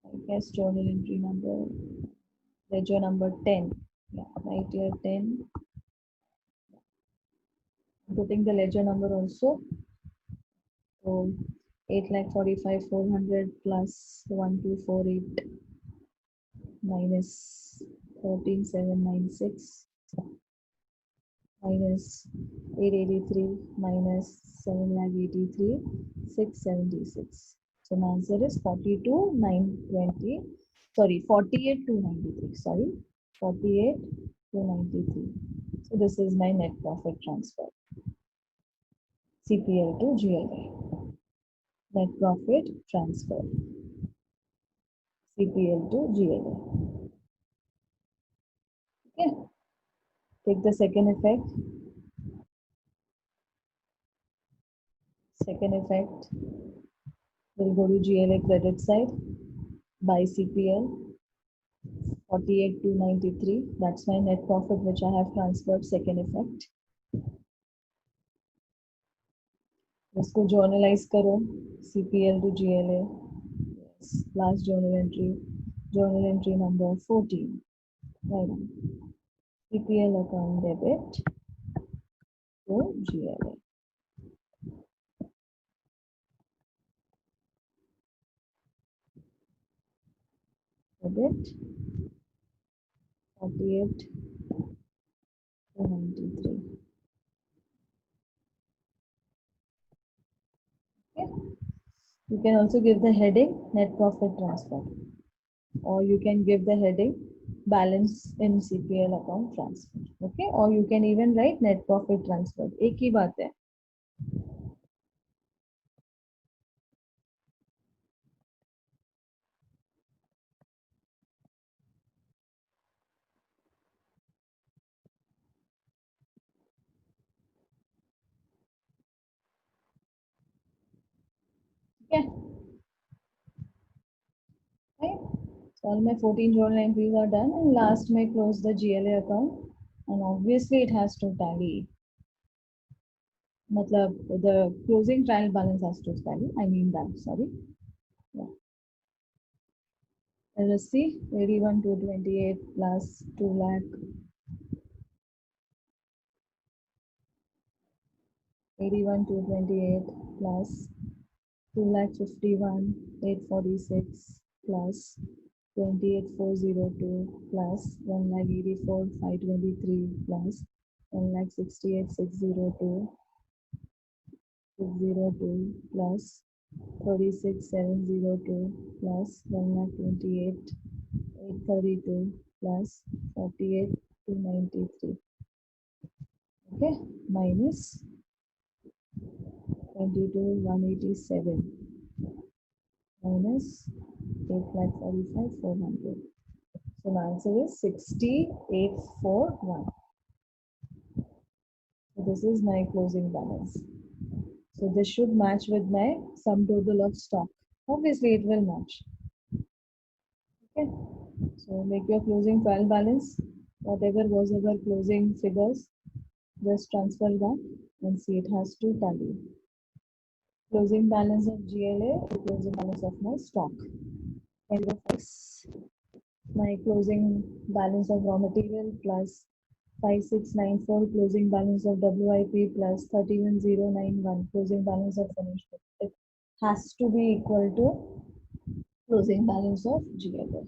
I guess journal entry number, ledger number 10. Yeah, right here 10. I'm putting the ledger number also. So 8,45,400 plus 1,248 minus 14,796 minus 883 minus 7,83 676. So my answer is 42,920. Sorry, 48,293. Sorry, 48,293. So this is my net profit transfer. CPL to GLA. Net profit transfer. CPL to GLA. Okay. Take the second effect. Second effect will go to GLA credit side by CPL 48,293. That's my net profit which I have transferred. Second effect. इसको journalize करो. CPL to GLA. Yes. Last journal entry. Journal entry number 14. Right. CPL account debit to GLA. Debit 48,293. Okay. You can also give the heading net profit transfer, or you can give the heading balance in CPL account transfer. Okay, or you can even write net profit transfer. एक ही बात है. Okay. Right. So all my 14 journal entries are done, and last may close the GLA account, and obviously it has to tally. मतलब the closing trial balance has to tally. I mean that. Sorry. Yeah. Let us see. 81,228 plus 2 lakh. 81,228 plus 2,51,846 plus 28,402 plus 1,84,523 plus 1,68,602 602 plus 36,702 plus 1,28,832 plus 48,293. Okay, minus 22,187 minus 8,45,400. So my answer is 60,841. So this is my closing balance. So this should match with my sum total of stock. Obviously, it will match. Okay. So make your closing trial balance. Whatever was our closing figures, just transfer that and see it has to tally. Closing balance of GLA, closing balance of my stock. And my closing balance of raw material plus 5694 closing balance of WIP plus 31091 closing balance of finished goods. It has to be equal to closing balance of GLA.